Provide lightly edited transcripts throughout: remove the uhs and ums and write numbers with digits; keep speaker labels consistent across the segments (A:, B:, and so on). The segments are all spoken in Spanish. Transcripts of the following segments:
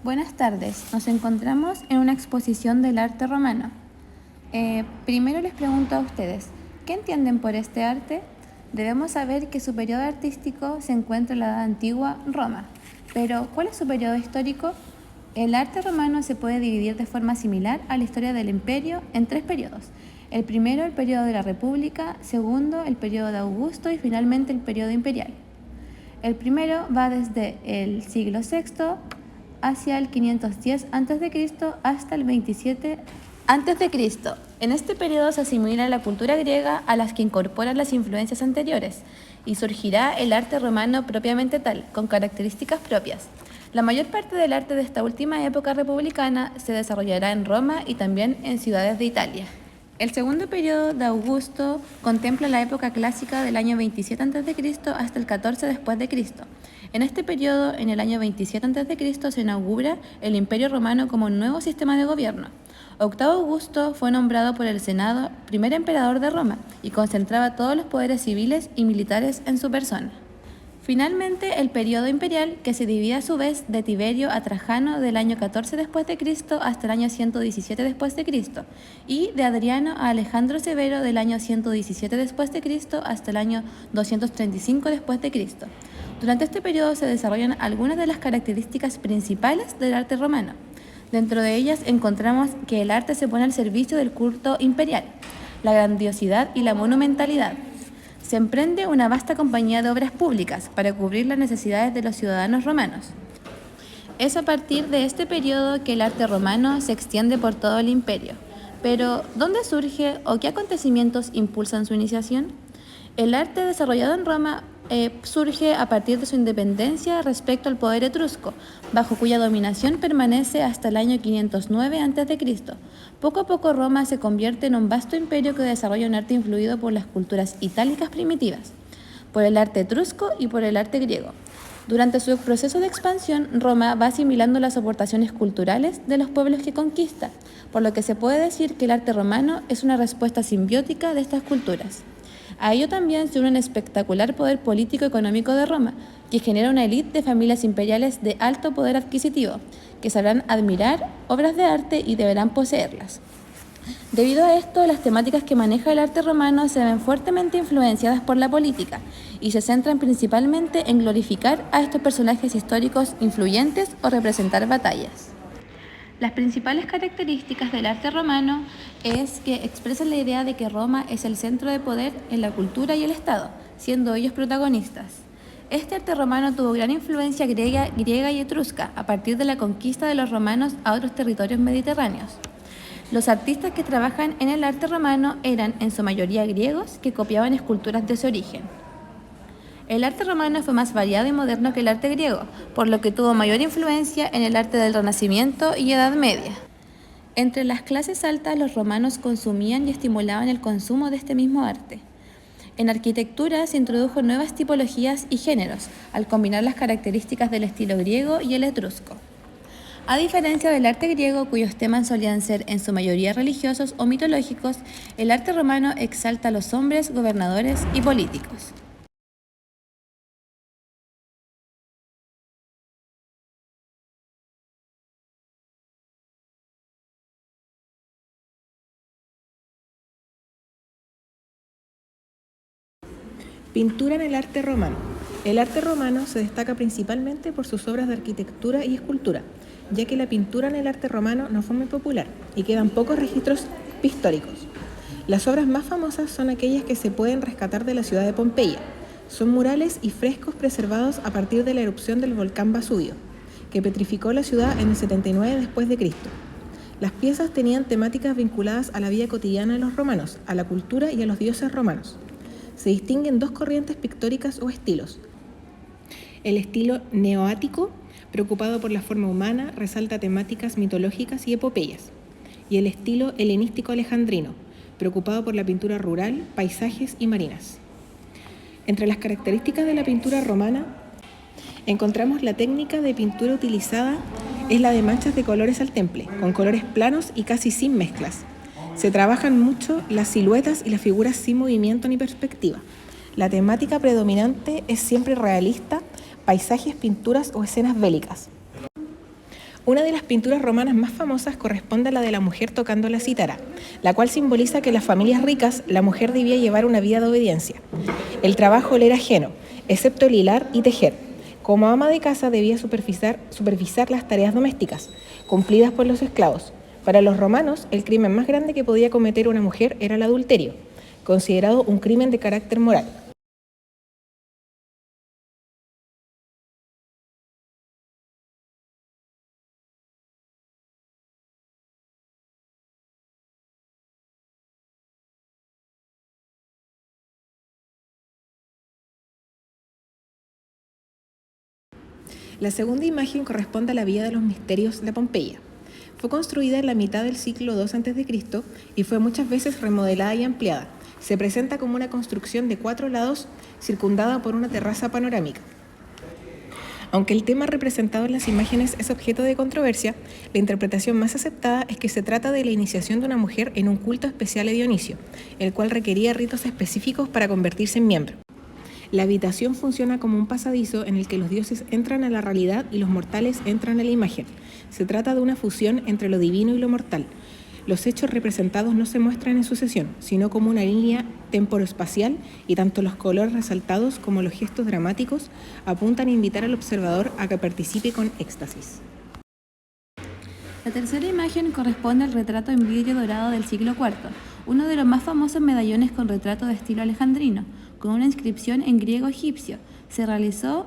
A: Buenas tardes, nos encontramos en una exposición del arte romano. Primero les pregunto a ustedes, ¿qué entienden por este arte? Debemos saber que su periodo artístico se encuentra en la Edad Antigua, Roma. Pero, ¿cuál es su periodo histórico? El arte romano se puede dividir de forma similar a la historia del imperio en tres periodos. El primero, el periodo de la República; segundo, el periodo de Augusto; y finalmente el periodo imperial. El primero va desde el siglo VI hacia el 510 a.C. hasta el 27 a.C. En este periodo se asimila la cultura griega a las que incorporan las influencias anteriores y surgirá el arte romano propiamente tal, con características propias. La mayor parte del arte de esta última época republicana se desarrollará en Roma y también en ciudades de Italia. El segundo periodo de Augusto contempla la época clásica del año 27 a.C. hasta el 14 después de Cristo. En este periodo, en el año 27 a.C., se inaugura el Imperio Romano como un nuevo sistema de gobierno. Octavo Augusto fue nombrado por el Senado primer emperador de Roma y concentraba todos los poderes civiles y militares en su persona. Finalmente, el periodo imperial, que se divide a su vez de Tiberio a Trajano del año 14 después de Cristo hasta el año 117 después de Cristo, y de Adriano a Alejandro Severo del año 117 después de Cristo hasta el año 235 después de Cristo. Durante este periodo se desarrollan algunas de las características principales del arte romano. Dentro de ellas encontramos que el arte se pone al servicio del culto imperial, la grandiosidad y la monumentalidad. Se emprende una vasta compañía de obras públicas para cubrir las necesidades de los ciudadanos romanos. Es a partir de este periodo que el arte romano se extiende por todo el imperio. Pero, ¿dónde surge o qué acontecimientos impulsan su iniciación? El arte desarrollado en Roma surge a partir de su independencia respecto al poder etrusco, bajo cuya dominación permanece hasta el año 509 a.C. Poco a poco Roma se convierte en un vasto imperio que desarrolla un arte influido por las culturas itálicas primitivas, por el arte etrusco y por el arte griego. Durante su proceso de expansión, Roma va asimilando las aportaciones culturales de los pueblos que conquista, por lo que se puede decir que el arte romano es una respuesta simbiótica de estas culturas. A ello también se une un espectacular poder político-económico de Roma, que genera una élite de familias imperiales de alto poder adquisitivo, que sabrán admirar obras de arte y deberán poseerlas. Debido a esto, las temáticas que maneja el arte romano se ven fuertemente influenciadas por la política y se centran principalmente en glorificar a estos personajes históricos influyentes o representar batallas. Las principales características del arte romano es que expresan la idea de que Roma es el centro de poder en la cultura y el Estado, siendo ellos protagonistas. Este arte romano tuvo gran influencia griega y etrusca a partir de la conquista de los romanos a otros territorios mediterráneos. Los artistas que trabajan en el arte romano eran en su mayoría griegos que copiaban esculturas de ese origen. El arte romano fue más variado y moderno que el arte griego, por lo que tuvo mayor influencia en el arte del Renacimiento y Edad Media. Entre las clases altas, los romanos consumían y estimulaban el consumo de este mismo arte. En arquitectura se introdujo nuevas tipologías y géneros, al combinar las características del estilo griego y el etrusco. A diferencia del arte griego, cuyos temas solían ser en su mayoría religiosos o mitológicos, el arte romano exalta a los hombres, gobernadores y políticos.
B: Pintura en el arte romano. El arte romano se destaca principalmente por sus obras de arquitectura y escultura, ya que la pintura en el arte romano no fue muy popular y quedan pocos registros pictóricos. Las obras más famosas son aquellas que se pueden rescatar de la ciudad de Pompeya. Son murales y frescos preservados a partir de la erupción del volcán Vesubio, que petrificó la ciudad en el 79 después de Cristo. Las piezas tenían temáticas vinculadas a la vida cotidiana de los romanos, a la cultura y a los dioses romanos. Se distinguen dos corrientes pictóricas o estilos. El estilo neoático, preocupado por la forma humana, resalta temáticas mitológicas y epopeyas. Y el estilo helenístico alejandrino, preocupado por la pintura rural, paisajes y marinas. Entre las características de la pintura romana, encontramos la técnica de pintura utilizada es la de manchas de colores al temple, con colores planos y casi sin mezclas. Se trabajan mucho las siluetas y las figuras sin movimiento ni perspectiva. La temática predominante es siempre realista, paisajes, pinturas o escenas bélicas. Una de las pinturas romanas más famosas corresponde a la de la mujer tocando la cítara, la cual simboliza que en las familias ricas la mujer debía llevar una vida de obediencia. El trabajo le era ajeno, excepto el hilar y tejer. Como ama de casa debía supervisar las tareas domésticas, cumplidas por los esclavos. Para los romanos, el crimen más grande que podía cometer una mujer era el adulterio, considerado un crimen de carácter moral. La segunda imagen corresponde a la Vía de los Misterios de Pompeya. Fue construida en la mitad del siglo II a.C. y fue muchas veces remodelada y ampliada. Se presenta como una construcción de 4 lados circundada por una terraza panorámica. Aunque el tema representado en las imágenes es objeto de controversia, la interpretación más aceptada es que se trata de la iniciación de una mujer en un culto especial a Dionisio, el cual requería ritos específicos para convertirse en miembro. La habitación funciona como un pasadizo en el que los dioses entran a la realidad y los mortales entran a la imagen. Se trata de una fusión entre lo divino y lo mortal. Los hechos representados no se muestran en sucesión, sino como una línea temporoespacial, y tanto los colores resaltados como los gestos dramáticos apuntan a invitar al observador a que participe con éxtasis.
A: La tercera imagen corresponde al retrato en vidrio dorado del siglo IV, uno de los más famosos medallones con retrato de estilo alejandrino, con una inscripción en griego egipcio. Se realizó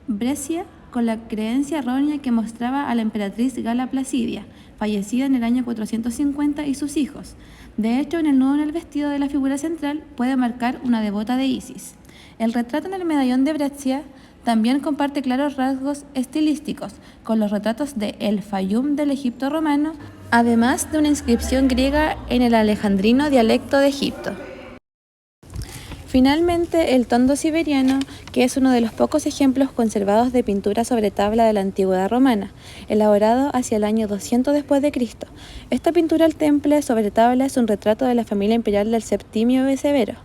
A: Brescia con la creencia errónea que mostraba a la emperatriz Gala Placidia, fallecida en el año 450, y sus hijos. De hecho, en el nudo en el vestido de la figura central puede marcar una devota de Isis. El retrato en el medallón de Brescia también comparte claros rasgos estilísticos con los retratos de El Fayum del Egipto romano, además de una inscripción griega en el alejandrino dialecto de Egipto. Finalmente, el tondo siberiano, que es uno de los pocos ejemplos conservados de pintura sobre tabla de la antigüedad romana, elaborado hacia el año 200 después de Cristo. Esta pintura al temple sobre tabla es un retrato de la familia imperial del Septimio Severo.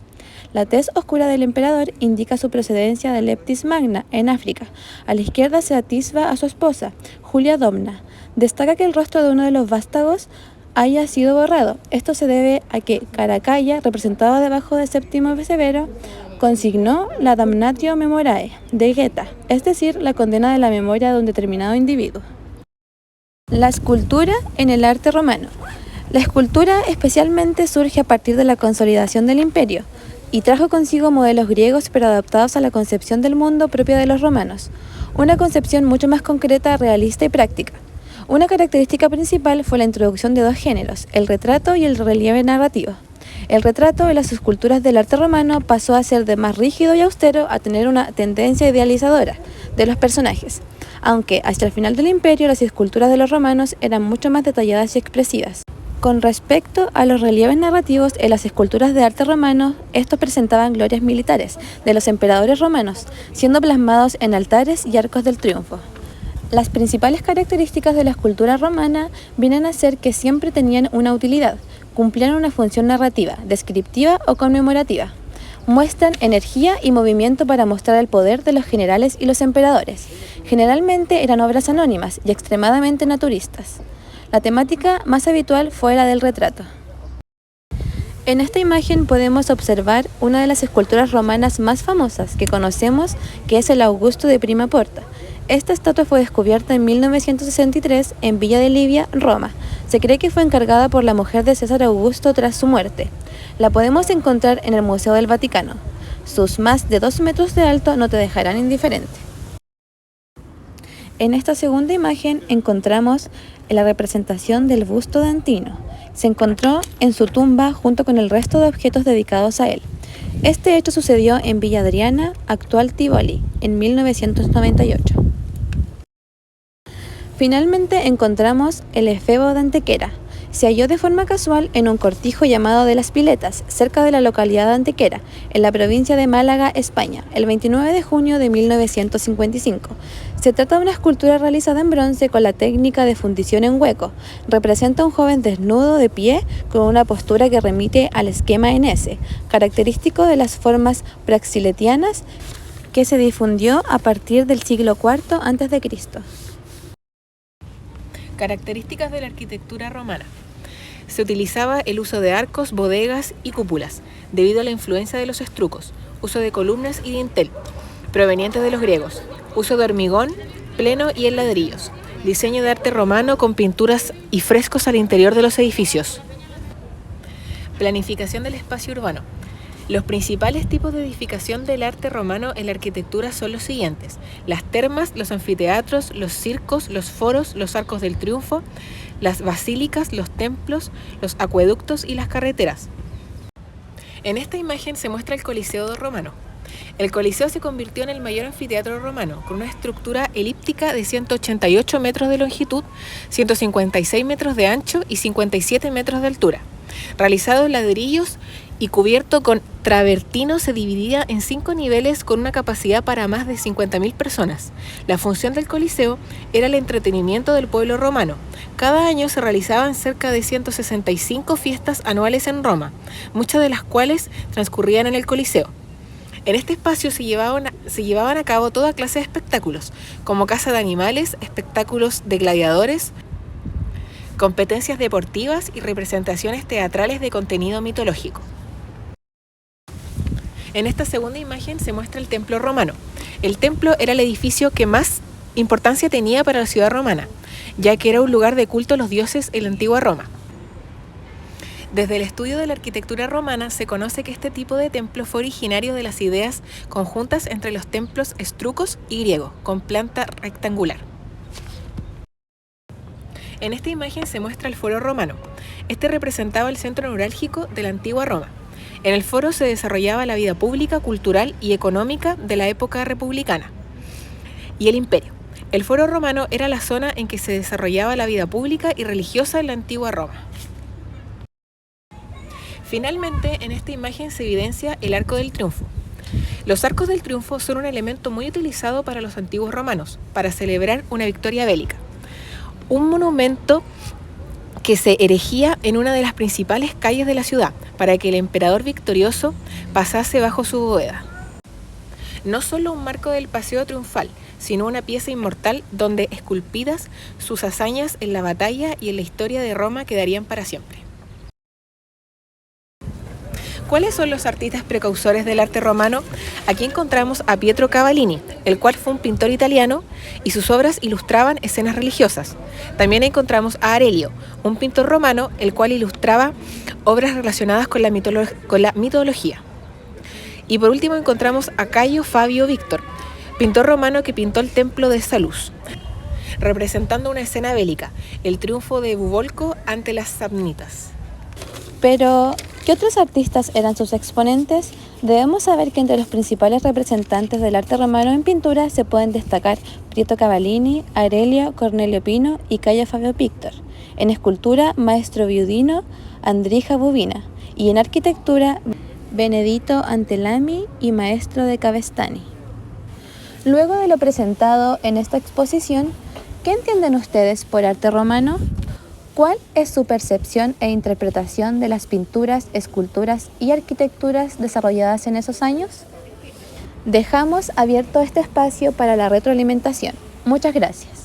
A: La tez oscura del emperador indica su procedencia de Leptis Magna, en África. A la izquierda se atisba a su esposa, Julia Domna. Destaca que el rostro de uno de los vástagos haya sido borrado. Esto se debe a que Caracalla, representado debajo de Séptimo Severo, consignó la damnatio memorae de Geta, es decir, la condena de la memoria de un determinado individuo. La escultura en el arte romano. La escultura especialmente surge a partir de la consolidación del imperio y trajo consigo modelos griegos pero adaptados a la concepción del mundo propia de los romanos, una concepción mucho más concreta, realista y práctica. Una característica principal fue la introducción de 2 géneros, el retrato y el relieve narrativo. El retrato en las esculturas del arte romano pasó a ser de más rígido y austero a tener una tendencia idealizadora de los personajes, aunque hacia el final del imperio las esculturas de los romanos eran mucho más detalladas y expresivas. Con respecto a los relieves narrativos en las esculturas de arte romano, estos presentaban glorias militares de los emperadores romanos, siendo plasmados en altares y arcos del triunfo. Las principales características de la escultura romana vienen a ser que siempre tenían una utilidad, cumplían una función narrativa, descriptiva o conmemorativa. Muestran energía y movimiento para mostrar el poder de los generales y los emperadores. Generalmente eran obras anónimas y extremadamente naturistas. La temática más habitual fue la del retrato. En esta imagen podemos observar una de las esculturas romanas más famosas que conocemos, que es el Augusto de Prima Porta. Esta estatua fue descubierta en 1963 en Villa de Livia, Roma. Se cree que fue encargada por la mujer de César Augusto tras su muerte. La podemos encontrar en el Museo del Vaticano. Sus más de 2 metros de alto no te dejarán indiferente. En esta segunda imagen encontramos la representación del busto de Antino. Se encontró en su tumba junto con el resto de objetos dedicados a él. Este hecho sucedió en Villa Adriana, actual Tivoli, en 1998. Finalmente encontramos el efebo de Antequera. Se halló de forma casual en un cortijo llamado de las Piletas, cerca de la localidad de Antequera, en la provincia de Málaga, España, el 29 de junio de 1955. Se trata de una escultura realizada en bronce con la técnica de fundición en hueco. Representa a un joven desnudo de pie con una postura que remite al esquema en S, característico de las formas praxiletianas que se difundió a partir del siglo IV a.C.
B: Características de la arquitectura romana. Se utilizaba el uso de arcos, bodegas y cúpulas, debido a la influencia de los estrucos, uso de columnas y dintel, provenientes de los griegos, uso de hormigón, pleno y en ladrillos, diseño de arte romano con pinturas y frescos al interior de los edificios. Planificación del espacio urbano. Los principales tipos de edificación del arte romano en la arquitectura son los siguientes: las termas, los anfiteatros, los circos, los foros, los arcos del triunfo, las basílicas, los templos, los acueductos y las carreteras. En esta imagen se muestra el Coliseo romano. El Coliseo se convirtió en el mayor anfiteatro romano, con una estructura elíptica de 188 metros de longitud, 156 metros de ancho y 57 metros de altura. Realizado en ladrillos y cubierto con travertino, se dividía en 5 niveles con una capacidad para más de 50.000 personas. La función del Coliseo era el entretenimiento del pueblo romano. Cada año se realizaban cerca de 165 fiestas anuales en Roma, muchas de las cuales transcurrían en el Coliseo. En este espacio se llevaban a cabo toda clase de espectáculos, como caza de animales, espectáculos de gladiadores, competencias deportivas y representaciones teatrales de contenido mitológico. En esta segunda imagen se muestra el templo romano. El templo era el edificio que más importancia tenía para la ciudad romana, ya que era un lugar de culto a los dioses en la antigua Roma. Desde el estudio de la arquitectura romana se conoce que este tipo de templo fue originario de las ideas conjuntas entre los templos etruscos y griegos, con planta rectangular. En esta imagen se muestra el foro romano. Este representaba el centro neurálgico de la antigua Roma. En el foro se desarrollaba la vida pública, cultural y económica de la época republicana y el imperio. El foro romano era la zona en que se desarrollaba la vida pública y religiosa en la antigua Roma. Finalmente, en esta imagen se evidencia el Arco del Triunfo. Los arcos del triunfo son un elemento muy utilizado para los antiguos romanos, para celebrar una victoria bélica. Un monumento que se erigía en una de las principales calles de la ciudad, para que el emperador victorioso pasase bajo su bóveda. No solo un marco del paseo triunfal, sino una pieza inmortal donde esculpidas sus hazañas en la batalla y en la historia de Roma quedarían para siempre. ¿Cuáles son los artistas precursores del arte romano? Aquí encontramos a Pietro Cavallini, el cual fue un pintor italiano y sus obras ilustraban escenas religiosas. También encontramos a Aurelio, un pintor romano, el cual ilustraba obras relacionadas con la mitología. Y por último encontramos a Cayo Fabio Victor, pintor romano que pintó el templo de Salus, representando una escena bélica, el triunfo de Bubolco ante las samnitas.
A: Pero, ¿qué otros artistas eran sus exponentes? Debemos saber que entre los principales representantes del arte romano en pintura se pueden destacar Pietro Cavallini, Aurelio, Cornelio Pino y Cayo Fabio Victor. En escultura, Maestro Biudino, Andrija Bubina. Y en arquitectura, Benedito Antelami y Maestro de Cavestani. Luego de lo presentado en esta exposición, ¿qué entienden ustedes por arte romano? ¿Cuál es su percepción e interpretación de las pinturas, esculturas y arquitecturas desarrolladas en esos años? Dejamos abierto este espacio para la retroalimentación. Muchas gracias.